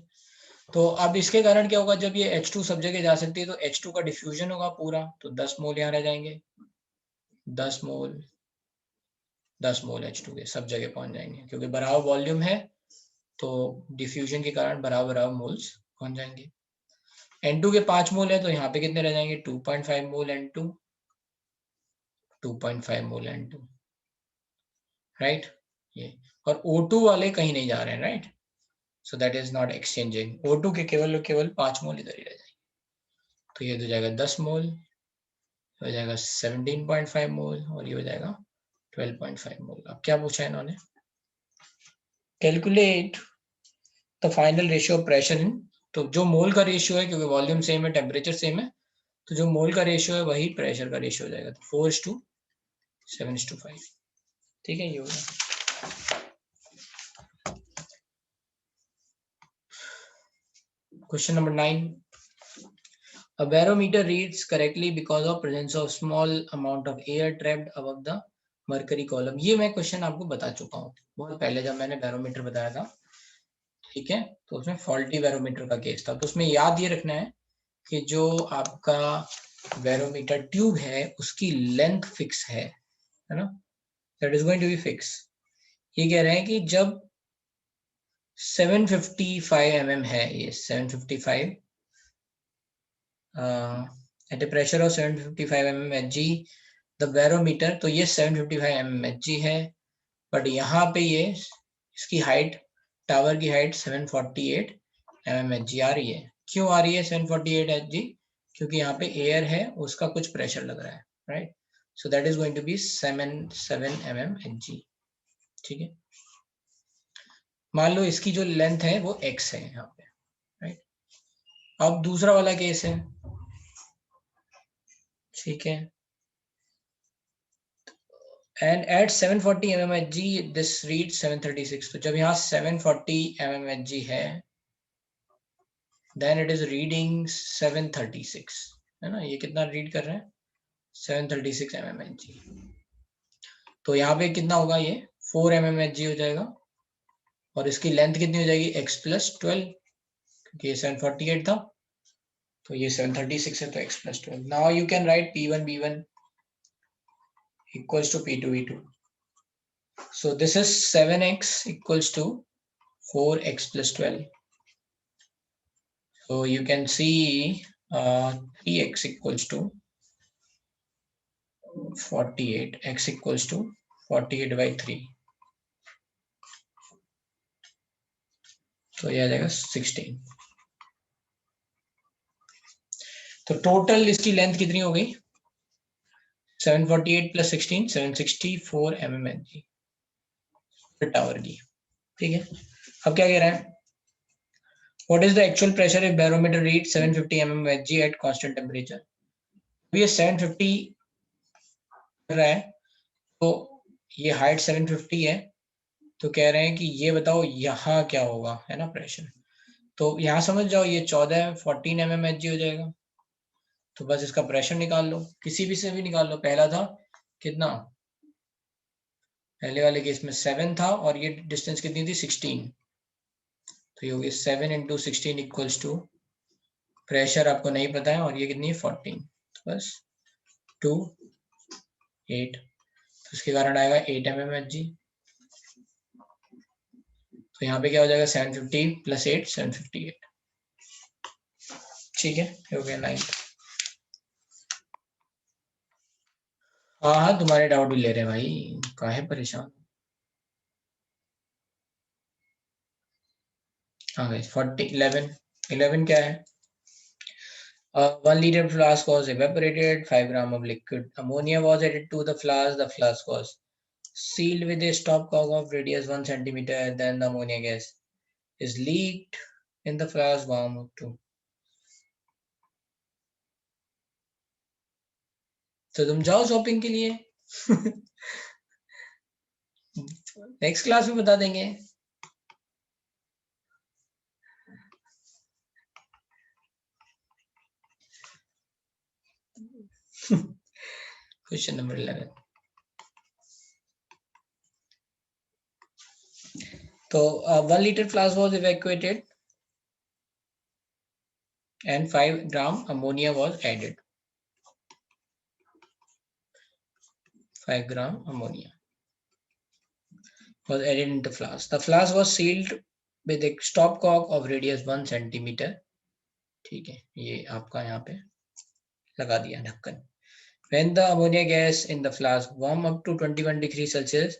तो अब इसके कारण क्या होगा, जब ये H2 सब जगह जा सकती है तो H2 का डिफ्यूजन होगा पूरा, तो 10 मोल यहाँ रह जाएंगे, 10 मोल 10 मोल H2 के सब जगह पहुंच जाएंगे, क्योंकि बराबर वॉल्यूम है तो डिफ्यूजन के कारण बराबर बराबर मोल्स पहुंच जाएंगे। N2 के 5 मोल है तो यहाँ पे कितने रह जाएंगे 2.5 मोल N2, 2.5 मोल N2, राइट। ये और O2 वाले कहीं नहीं जा रहे हैं, right, so that is not exchanging. O2 के केवल 5 मोल इधर ही रह जाएंगे, तो ये हो जाएगा 10 मोल, हो जाएगा 17.5 मोल और ये हो जाएगा 12.5 मोल। अब क्या पूछा है इन्होंने? Calculate the final ratio of pressure in, तो जो मोल का रेशियो है, क्योंकि वॉल्यूम सेम है टेम्परेचर सेम है, तो जो मोल का रेशियो है वही प्रेशर का रेशियो हो जाएगा, तो 4:7:5। ठीक है, ये हो गया। Question number 9, a barometer reads correctly because of presence of small amount of air trapped above the mercury column। ये मैं क्वेश्चन आपको बता चुका हूँ बहुत पहले जब मैंने बैरोमीटर बताया था, ठीक है, तो उसमें फॉल्टी बैरोमीटर का केस था। तो उसमें याद ये रखना है कि जो आपका बैरोमीटर ट्यूब है उसकी लेंथ फिक्स है ना, that is going to be fix. ये कह रहे हैं कि जब 755 mm है, ये 755 at a pressure of 755 mm Hg the barometer, तो ये 755 mm Hg है, बट यहाँ पे ये इसकी हाइट, टावर की हाइट 748 mm Hg आ रही है। क्यों आ रही है 748 Hg? क्योंकि यहाँ पे एयर है, उसका कुछ प्रेशर लग रहा है, right, so that is going to be 7 mm Hg। ठीक है, मान लो इसकी जो लेंथ है वो x है यहाँ पे, राइट। अब दूसरा वाला केस है, ठीक है, and at 740 mm Hg this reads 736। तो जब यहाँ 740 mm Hg है then it is reading 736, है ना, ये कितना रीड कर रहे हैं 736 mm Hg। तो यहाँ पे कितना होगा, ये 4 mm Hg हो जाएगा और इसकी लेंथ कितनी हो जाएगी x+12, क्योंकि ये 748 था तो ये 736 है, तो x+12। Now you can write P1 B1 equals to P2 E2। So this is 7x equals to 4x+12। So you can see 3x equals to 48, x equals to 48/3, तो ये आ जाएगा 16। तो टोटल इसकी लेंथ कितनी हो गई 748 + 16 764 mm Hg टावर की। ठीक है, अब क्या कह रहा है, what is the actual pressure if barometer read 750 mm Hg at constant temperature. ये 750 कर रहा है, तो ये हाइट 750 है, तो कह रहे हैं कि ये बताओ यहाँ क्या होगा, है ना प्रेशर। तो यहाँ समझ जाओ, ये 14 mm Hg हो जाएगा, तो बस इसका प्रेशर निकाल लो, किसी भी से भी निकाल लो। पहला था कितना, पहले वाले केस में 7 था और ये डिस्टेंस कितनी थी 16, तो ये हो गया 7 × 16 इक्वल्स टू, प्रेशर आपको नहीं पता है और ये कितनी है 14, तो बस 2 8, तो इसके कारण आएगा 8 mm Hg। तो यहाँ पे क्या हो जाएगा 750 + 8 758, ठीक है, हो गया 9। हाँ हाँ, तुम्हारे डाउट भी ले रहे भाई, काहे परेशान। हाँ गाइस 11 क्या है, 1 liter flask was evaporated, 5 grams of liquid ammonia was added to the flask was sealed with a stopcock of radius 1 centimeter, then the ammonia gas is leaked in the flask warm up to। तो तुम जाओ shopping के लिए next class में बता देंगे। Question number 11, तो 1 liter flask was evacuated and 5 grams ammonia was added, 5 grams ammonia was added in the flask. The flask was sealed with a stopcock of radius 1 centimeter, ठीक है, ये आपका यहाँ पे लगा दिया ढक्कन। When the ammonia gas in the flask warm up to 21 degrees Celsius,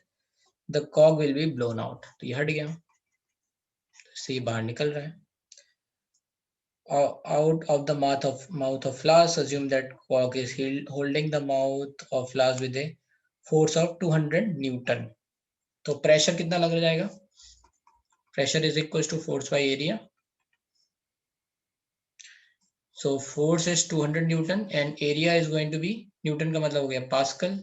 the cork will be blown out। तो ये हट गया, इससे ये बाहर निकल रहा है। Out of the mouth of flask, assume that cork is holding the mouth of flask with a force of 200 Newton। तो प्रेशर कितना लग जाएगा, pressure is equal to force by area. So force is 200 Newton and area is going to be, Newton का मतलब हो गया pascal,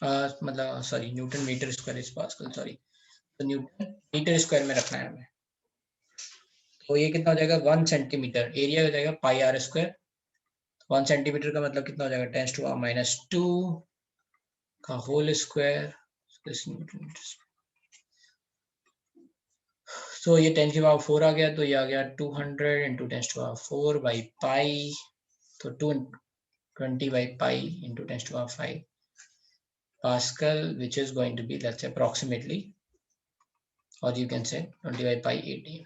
मतलब sorry newton meter square is pascal, sorry, तो न्यूटन मीटर स्क्वायर में रखना है हमें। तो ये कितना हो जाएगा 1 सेंटीमीटर, एरिया हो जाएगा पाई आर स्क्वायर, 1 सेंटीमीटर का मतलब कितना हो जाएगा 10⁻⁻² का होल स्क्वायर। तो ये 10⁻⁴ आ गया, तो ये आ गया 200 × 10⁻⁴ बाई पाई, तो 220 by pi into 10⁵ Pascal, which is going to be, let's say, approximately, or you can say 20 by pi 80।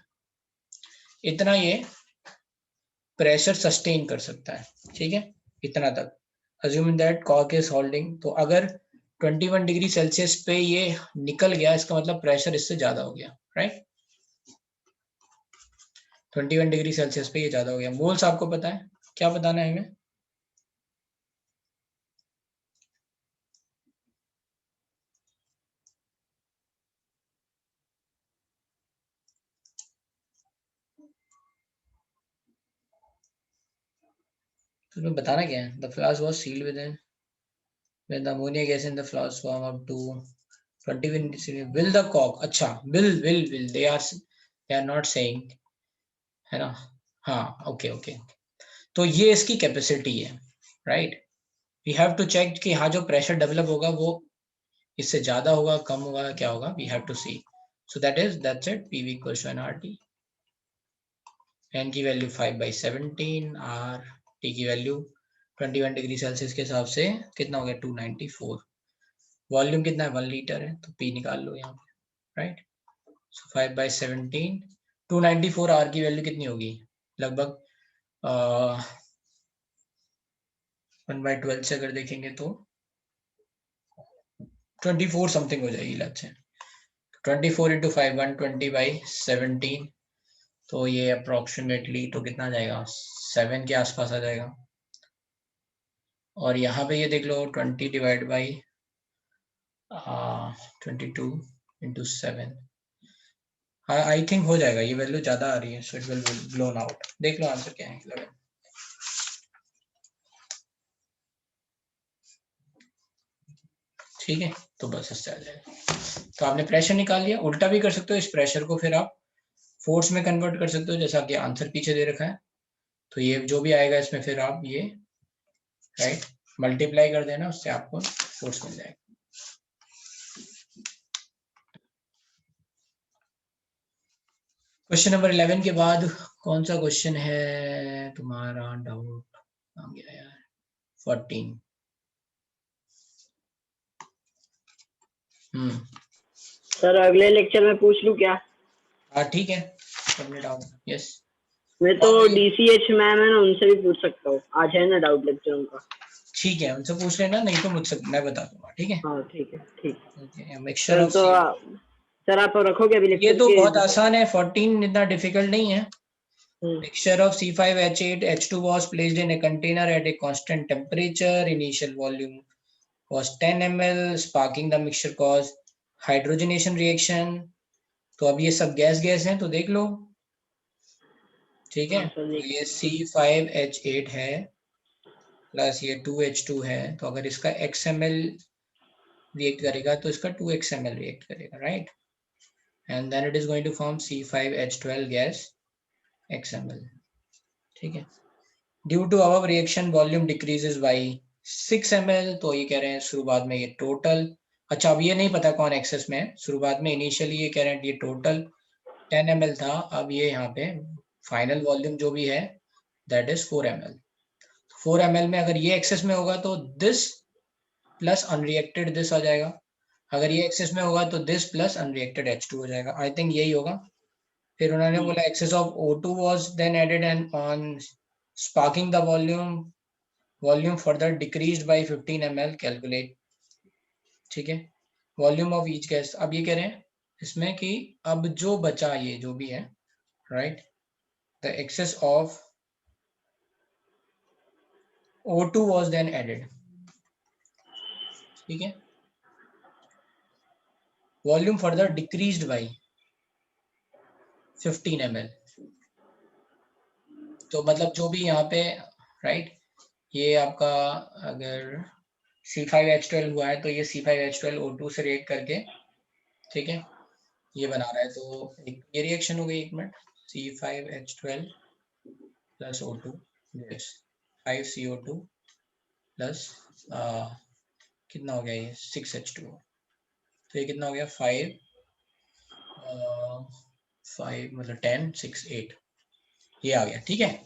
इतना ये प्रेशर सस्टेन कर सकता है, ठीक है, इतना तक। Assuming that cork is holding, तो अगर 21 डिग्री सेल्सियस पे ये निकल गया, इसका मतलब प्रेशर इससे ज्यादा हो गया, राइट। 21 डिग्री सेल्सियस पे ये ज्यादा हो गया। मोल्स आपको पता है, क्या बताना है हमें, तुम्हें बताना क्या है। The flask was sealed with in, when the ammonia gas in the flask warm up to 21 will the cork, अच्छा will they are not saying, है ना, हाँ ओके ओके, तो ये इसकी कैपेसिटी है, right. We have to check कि हाँ जो प्रेशर डेवलप होगा वो इससे ज्यादा होगा कम होगा क्या होगा, we have to see. So that's it, PV equals to NRT, N की वैल्यू 5/17, आर टी की वैल्यू 21 डिग्री सेल्सियस के हिसाब से कितना हो गया 294, वॉल्यूम कितना है 1 लीटर है, तो पी निकाल लो यहाँ पे, राइट। सो 5/17, 294 आर की वैल्यू कितनी होगी, लगभग 1/12 से अगर देखेंगे तो 24 समथिंग हो जाएगी, लेट्स से 24 × 5 120/17, तो ये अप्रोक्सीमेटली तो कितना जाएगा 7 के आसपास आ जाएगा। और यहाँ पे ये देख लो 20 डिवाइड बाई 22 × 7, आई थिंक हो जाएगा, ये वैल्यू ज्यादा आ रही है, so it will blown out. देख लो आंसर क्या है 11। ठीक है, तो बस इससे आ जाएगा। तो आपने प्रेशर निकाल लिया। उल्टा भी कर सकते हो, इस प्रेशर को फिर आप फोर्स में कन्वर्ट कर सकते हो, जैसा कि आंसर पीछे दे रखा है। तो ये जो भी आएगा इसमें फिर आप ये राइट मल्टीप्लाई कर देना, उससे आपको फोर्स मिल जाएगा। क्वेश्चन नंबर 11 के बाद कौन सा क्वेश्चन है तुम्हारा? डाउट आ गया यार। 14। सर अगले लेक्चर में पूछ लूं क्या? हाँ ठीक है, सबने डाउट। यस, मैं तो DCH मैम है ना, उनसे भी पूछ सकता हूँ, आज है ना डाउट लेक्चर उनका। ठीक है, उनसे पूछ लेना, नहीं तो मुझसे मैं बता दूंगा। ठीक है, हाँ ठीक है, ठीक। मिक्सचर ऑफ तो सर आप रखोगे अभी लेक्चर? ये तो बहुत आसान है, 14 इतना डिफिकल्ट नहीं है। Mixture of C5H8 H2 was placed in a container at a constant temperature. Initial volume was 10 ml. Sparking the mixture caused hydrogenation reaction. तो अब ये सब गैस गैस हैं, तो देख लो। ठीक है, तो ये C5H8 है प्लस ये 2H2 है, तो अगर इसका XML रिएक्ट करेगा तो इसका 2XML रिएक्ट करेगा, right? And then it is going to form C5H12 gas XML। ठीक है, due to above reaction volume decreases by 6 ml। तो ये कह रहे हैं शुरुआत में ये टोटल, अच्छा अब ये नहीं पता कौन एक्सेस में है। शुरुआत में इनिशियली ये कह रहे हैं ये टोटल 10 ml था, अब ये यहाँ पे फाइनल वॉल्यूम जो भी है दैट इज 4 ml। 4 ml में अगर ये एक्सेस में होगा तो दिस प्लस अनरिएक्टेड दिस आ जाएगा, अगर ये एक्सेस में होगा तो दिस प्लस अनरिएक्टेड H2 हो जाएगा। आई थिंक यही होगा। फिर उन्होंने बोला excess of O2 was then added and on sparking the volume further decreased by 15 ml calculate। ठीक है, वॉल्यूम ऑफ ईच गैस। अब ये कह रहे हैं इसमें कि अब जो बचा ये जो भी है right, the excess of O2 was then added। ठीक है, volume further decreased by 15 ml। तो मतलब जो भी यहाँ पे राइट ये आपका अगर C5H12 हुआ है तो ये C5H12 O2 से रिएक्ट करके ठीक है ये बना रहा है। तो एक ये रिएक्शन हो गई, एक minute, C5H12 plus O2 yes 5CO2 plus कितना हो गया ये 6H2। तो ये कितना हो गया 5 मतलब 10 6 8 ये आ गया। ठीक है,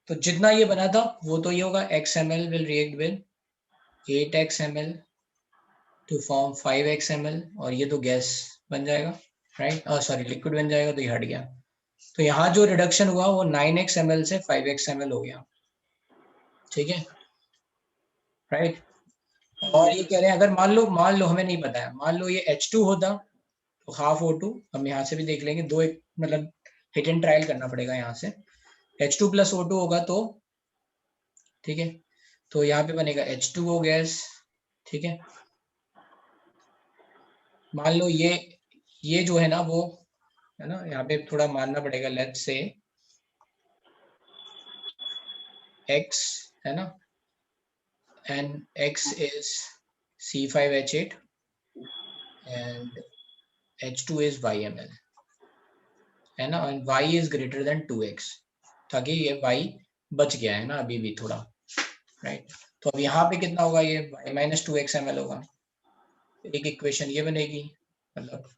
तो जितना ये बना था वो तो ये होगा XML will react with 8XML to form 5XML और ये तो गैस बन जाएगा राइट, सॉरी लिक्विड बन जाएगा, तो ये हट गया। तो यहाँ जो रिडक्शन हुआ वो 9XML से 5XML हो गया। ठीक है राइट, और ये कह रहे हैं अगर मान लो हमें नहीं पता है, मान लो ये H2 होता तो हाफ O2, हम यहाँ से भी देख लेंगे, दो एक मतलब हिट एंड ट्रायल करना पड़ेगा यहाँ से। H2 प्लस O2 होगा तो ठीक है, तो यहाँ पे बनेगा H2O गैस। ठीक है, मान लो ये जो है ना वो है ना, यहाँ पे थोड़ा मानना पड़ेगा, लेट्स से X है ना, and X is C5H8 and H2 is YML है ना, and Y is greater than 2X, ताकि ये Y बच गया है ना अभी भी थोड़ा राइट। तो अब यहाँ पे कितना होगा, ये Y minus 2XML होगा। एक इक्वेशन ये बनेगी मतलब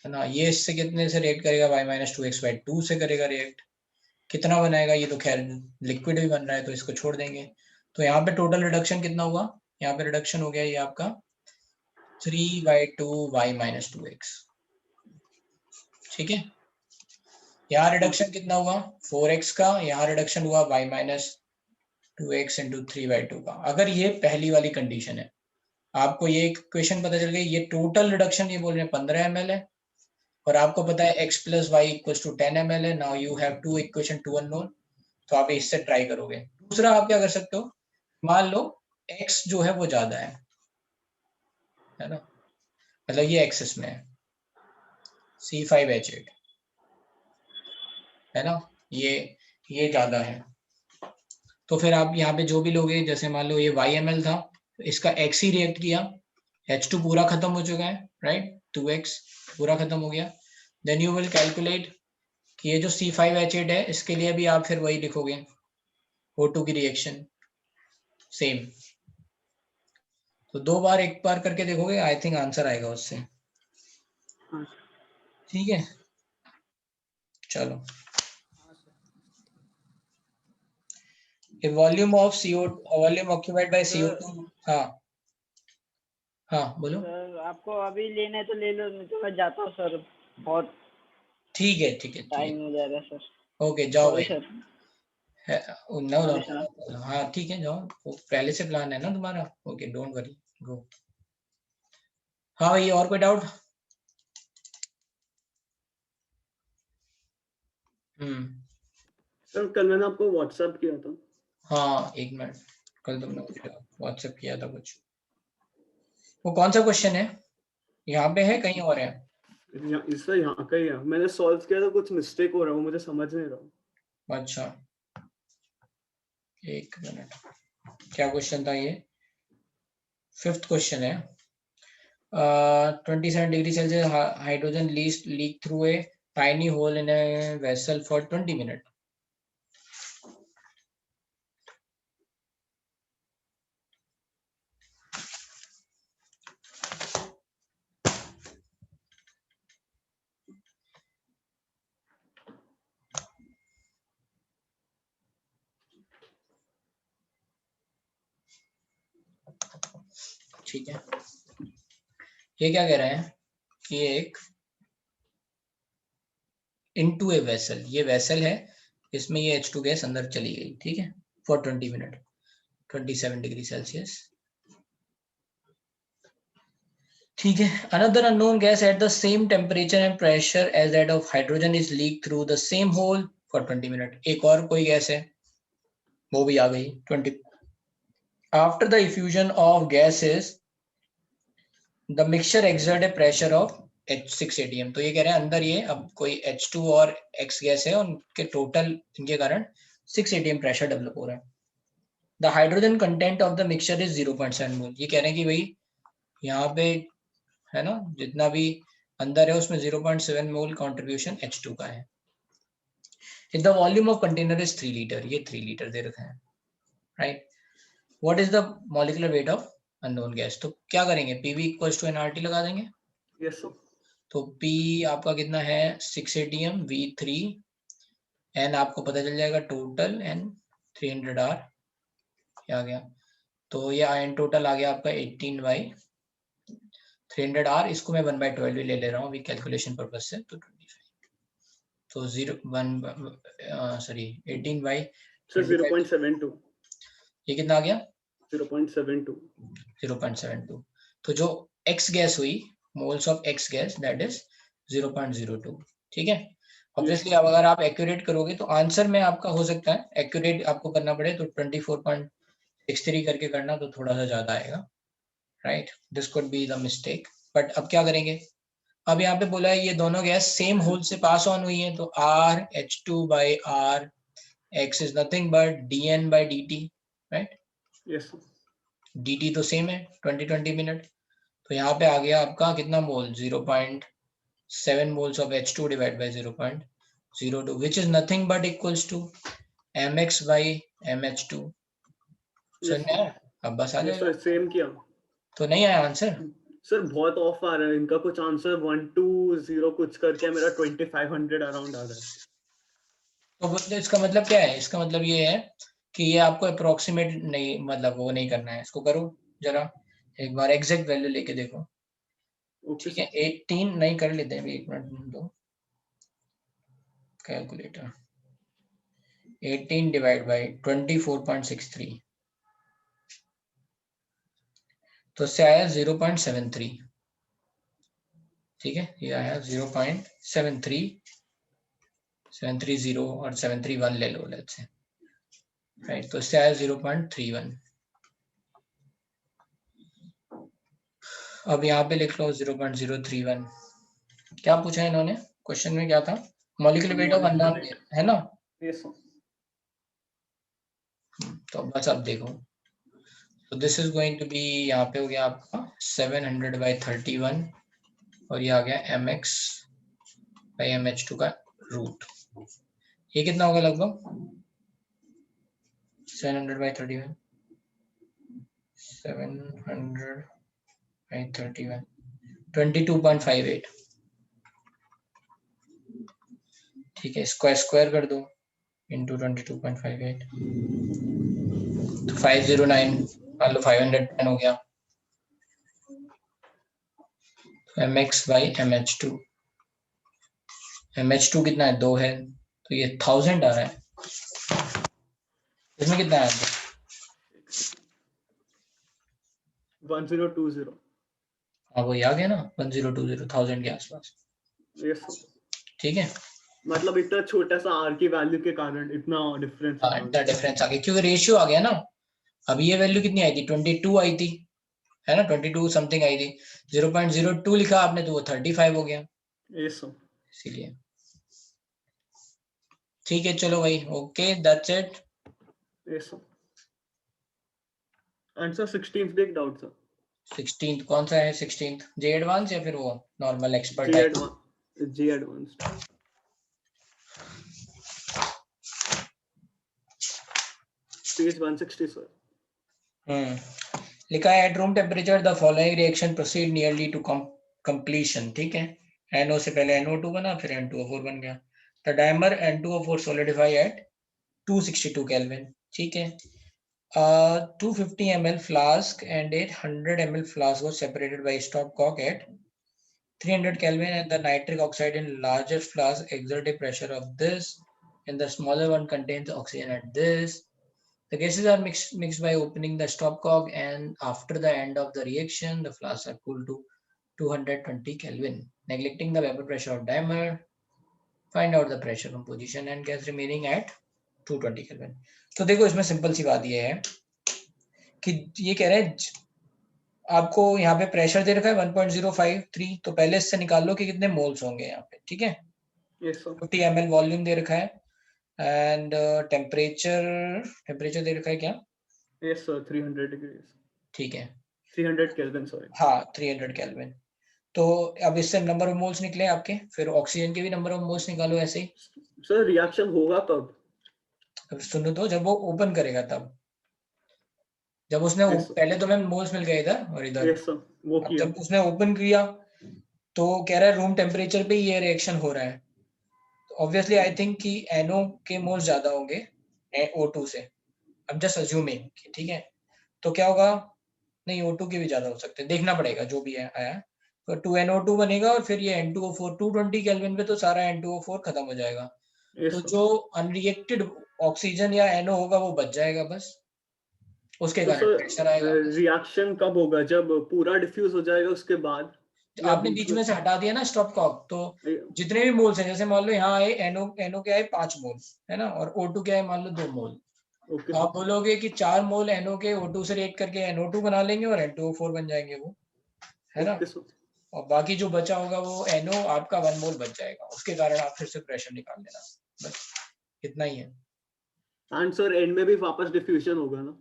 है ना, ये इससे कितने से रिएक्ट करेगा, Y minus 2X by 2 से करेगा रिएक्ट। कितना बनाएगा, ये तो खैर लिक्विड भी बन रहा है तो इसको छोड़ देंगे। तो यहाँ पे टोटल रिडक्शन कितना हुआ, यहाँ पे रिडक्शन हो गया ये आपका 3/2 Y minus 2X। ठीक है, यहाँ रिडक्शन कितना हुआ 4X का, यहाँ रिडक्शन हुआ Y minus 2X into 3/2 का। अगर ये पहली वाली कंडीशन है, आपको ये इक्वेशन पता चल गई, ये टोटल रिडक्शन ये बोल रहे हैं 15 ml है और आपको पता है x plus y equals to 10 ml है। Now you have two equation two unknown, तो आप इससे ट्राई करोगे। दूसरा आप क्या कर सकते हो, मान लो x जो है वो ज्यादा है ना, मतलब ये एक्सेस में है C5H8 है ना, ये ज्यादा है। तो फिर आप यहाँ पे जो भी लोगे, जैसे मान लो ये YML था, इसका X ही रिएक्ट किया, H2 पूरा खत्म हो चुका है, राइट, 2X पूरा खत्म हो गया। देन यू विल कैलकुलेट कि ये जो C5H8 है, इसके लिए भी आप फिर वही लिखोगे, O2 की रिएक्शन सेम। तो 2 बार, एक बार करके देखोगे, आई थिंक आंसर आएगा उससे। ठीक है, चलो। A volume of CO2, volume occupied by CO2, हाँ हाँ बोलो। सर आपको अभी लेना है तो ले लो, नहीं तो मैं जाता हूँ सर, बहुत ठीक है ठीक है टाइम हो जाएगा सर। ओके, जाओ भाई। सर नो, हाँ ठीक है, जाओ, वो पहले से प्लान है ना तुम्हारा। ओके, डोंट वरी, गो। हाँ भाई, और कोई डाउट? सर कल मैंने आपको व्हाट्सएप किया था। हाँ, एक मिनट, कल तुमने मुझे व्हाट्सएप किया था कुछ। वो कौन सा क्वेश्चन है? यहाँ पे है, कहीं और है? इसका यहाँ का ही है, मैंने सॉल्व किया था, कुछ मिस्टेक हो रहा है, मुझे समझ नहीं रहा। अच्छा, एक मिनट, क्या क्वेश्चन था ये? 5th क्वेश्चन है। 27 degree Celsius, hydrogen leak through a tiny hole in a vessel for 20 minutes. ठीक है, ये क्या कह रहे हैं कि एक इनटू ए वेसल, ये वेसल है, इसमें ये H2 गैस अंदर चली गई, ठीक है, फॉर 20 मिनट, 27 डिग्री सेल्सियस। ठीक है, another unknown gas at the same temperature and pressure as that of hydrogen is leaked through the same hole for 20 minutes. एक और कोई गैस है, वो भी आ गई 20। After the effusion of gases, the mixture exert a pressure of H6 atm। तो ये कह रहे हैं अंदर ये अब कोई H2 और X गैस है, उनके टोटल इनके कारण 6 atm प्रेशर डेवलप हो रहा है। The hydrogen content of the mixture is 0.7 मोल। ये कह रहे हैं कि भाई यहाँ पे है ना, जितना भी अंदर है उसमें 0.7 मोल कंट्रीब्यूशन H2 का है। If the volume of container is 3 litre, ये 3 लीटर दे रखा है, right. What is the molecular weight of unknown gas? तो क्या करेंगे, PV equals to nRT लगा देंगे। Yes sir. तो P आपका कितना है 6 atm, V3 N आपको पता चल जाएगा टोटल, N 300 R आ गया। तो ये आयन टोटल आ गया आपका 18 बाई 300 R। इसको मैं 1/12 ले ले रहा हूँ अभी कैलकुलेशन पर्पज से, तो 25, तो 18 बाई 0.72, ये कितना आ गया 0.72। 0.72। तो जो X गैस हुई, moles of X gas, that is 0.02। ठीक है, ऑब्वियसली अब अगर आप एक्यूरेट करोगे तो आंसर में आपका हो सकता है, एक्यूरेट आपको करना पड़े तो 24.63 करके करना, तो थोड़ा सा ज्यादा आएगा, right. This could be the mistake, but अब क्या करेंगे, अब यहाँ पे बोला है ये दोनों गैस सेम होल से पास ऑन हुई है, तो RH2 by R X is nothing but dN by dt, right. Yes dt तो सेम है 20 मिनट। तो यहाँ पे आ गया आपका कितना मोल, 0.7 moles of H2 divide by 0.02, which is nothing but equals to mx by mH2। समझ में आया? अब बस आ जाएगा। सेम किया तो नहीं आया आंसर सर, बहुत ऑफ आ रहा है इनका, कुछ आंसर 120 कुछ करके मेरा 2500 अराउंड आ रहा है। तो इसका मतलब क्या है, इसका मतलब ये है कि ये आपको अप्रोक्सीमेट नहीं, मतलब वो नहीं करना है, इसको करो जरा एक बार एग्जैक्ट वैल्यू लेके देखो। ठीक है, 18 नहीं कर लेते हैं, एक मिनट दो, कैलकुलेटर 18 डिवाइड बाय 24.63, तो इससे आया 0.73। ठीक है, ये आया 0.73 और 731 ले लो लेट्स से, राइट। तो इससे आया 0.31। अब यहाँ पे लिख लो 0.031, क्या पूछा है इन्होंने क्वेश्चन में, क्या था? मॉलिक्यूलर वेट ऑफ अननोन है ना? Yes sir. तो बस अब देखो, तो this is going to be, यहाँ पे हो गया आपका 700/31 और ये आ गया mx/mh2 का रूट। ये कितना होगा लगभग? 700/31 700/31 22.58। ठीक है, स्क्वायर कर दो इंटू 22.58 तो 509, मान लो 510 हो गया। mx/mh2, mh2 कितना है? 2 है, तो ये 1000 आ रहा है। इसमें कितना है? 1020। हाँ वही आ गया ना, 1020, 1000 के आसपास। Yes sir. ठीक है, मतलब इतना छोटा सा आर की वैल्यू के कारण इतना डिफरेंस हाँ इतना डिफरेंस आ गया क्योंकि रेशियो आ गया ना। अभी ये वैल्यू कितनी आई थी? 22 आई थी, है ना? 22 समथिंग आई थी। 0.02 लिखा आपने तो वो 35 हो गया। Yes sir. इसीलिए ठीक है, चलो भाई, okay that's it. Yes sir. Answer 16th पे एक डाउट सर। 16th कौन सा है? 16th जे एडवांस या फिर वो नॉर्मल एक्सपर्ट जी टाइप? एडवांस, जी एडवांस्ड। Page 160 sir. लिखा है at room temperature the following reaction proceed nearly to completion. ठीक है, NO से पहले NO2 बना, फिर N2O4 बन गया। The dimer N2O4 solidify at 262 kelvin. ठीक है, 250 ml flask and 800 ml flask was separated by stopcock at 300 Kelvin, and the nitric oxide in larger flask exert a pressure of this, and the smaller one contains oxygen at this. The gases are mixed by opening the stopcock, and after the end of the reaction, the flasks are cooled to 220 Kelvin. Neglecting the vapor pressure of dimer, find out the pressure composition and gas remaining at 220 Kelvin. तो देखो इसमें simple सी बात ये है कि ये कह रहे हैं आपको यहाँ पे प्रेशर दे रखा है 1.053, तो पहले इससे निकाल लो कि कितने मोल्स होंगे यहाँ पे। ठीक है, यस सर। 50 ml वॉल्यूम दे रखा है एंड टेम्परेचर दे रखा है क्या? Yes sir, 300 degree. ठीक है, 300 केल्विन सॉरी। हाँ 300 केल्विन। तो अब इससे नंबर ऑफ मोल्स निकले आपके, फिर ऑक्सीजन के भी नंबर ऑफ मोल्स निकालो ऐसे ही। सर रिएक्शन होगा कब? अब सुनो तो, जब वो ओपन करेगा तब, जब उसने पहले तो मैं मोल्स मिल गए इधर और इधर। यस सर, वो अब किया। जब उसने ओपन किया तो कह रहा है रूम टेम्परेचर पे ये रिएक्शन हो रहा है, तो ऑब्वियसली आई थिंक कि NO के मोल्स ज्यादा होंगे O2 से। अब जस्ट अज्यूमिंग, ठीक है, तो क्या होगा? नहीं, O2 के भी ज्यादा हो सकते हैं, देखना पड़ेगा जो भी है आया। तो 2NO2 बनेगा और फिर ये N2O4 220 केल्विन पे तो सारा N2O4 खत्म हो जाएगा। तो जो अनरिएक्टेड ऑक्सीजन या NO होगा वो बच जाएगा बस, उसके तो कारण प्रेशर आएगा। रिएक्शन कब होगा? जब पूरा डिफ्यूज हो जाएगा उसके बाद? आपने बीच में से हटा दिया ना स्टॉप कॉक, तो जितने भी मोल्स हैं, जैसे मान लो यहाँ आए NO के आए 5 मोल, है ना, और O2 के आए मान लो 2 मोल। ओके। तो आप बोलोगे कि 4 मोल NO के O2 से रिएक्ट करके NO2 बना लेंगे और N2O4 बन जाएंगे वो, है ना, और बाकी जो बचा होगा वो NO आपका 1 मोल बच जाएगा, उसके कारण आप फिर से प्रेशर निकाल लेना, बस इतना ही है। आंसर एंड में भी वापस डिफ्यूजन होगा ना?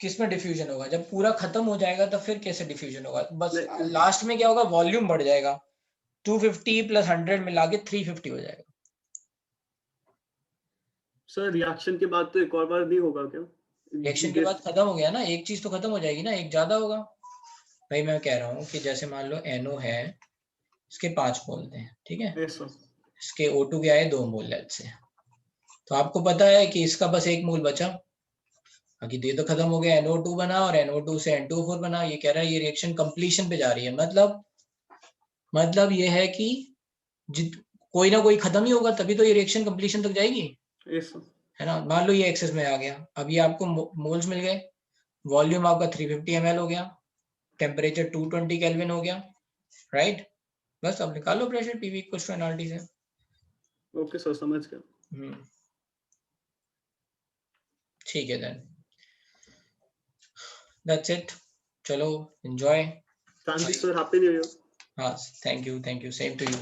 किसमें डिफ्यूजन होगा? जब पूरा खत्म हो जाएगा तब फिर कैसे डिफ्यूजन होगा? बस लास्ट में क्या होगा? वॉल्यूम बढ़ जाएगा, 250 प्लस 100 मिला के 350 हो जाएगा। सर रिएक्शन के बाद तो एक और बार नहीं होगा क्या? रिएक्शन के बाद खत्म हो गया ना, एक चीज तो खत्म हो जाएगी ना, एक ज्यादा होगा। भाई मैं कह रहा हूँ कि जैसे मान लो NO है, इसके 5 मोल हैं, ठीक है, इसके O2 के आए 2 मोल लेट से, तो आपको पता है कि इसका बस 1 मोल बचा, बाकी ये तो खत्म हो गया, NO2 बना और NO2 से N2O4 बना। ये कह रहा है ये रिएक्शन कंप्लीशन पे जा रही है, मतलब ये है कि कोई ना कोई खत्म ही होगा तभी तो ये रिएक्शन कंप्लीशन तक जाएगी, है ना। मान लो ये एक्सेस में आ गया, अब ये आपको मोल्स मिल गए, वॉल्यूम आपका 350 ml हो गया, टेम्परेचर 220 केल्विन हो गया, राइट। बस अब निकाल लो pressure PV equals to nRT से। ओके सर, समझ गया। ठीक है, देन दैट्स इट, चलो enjoy. Thank you sir, happy new year. हाँ, thank you, same to you.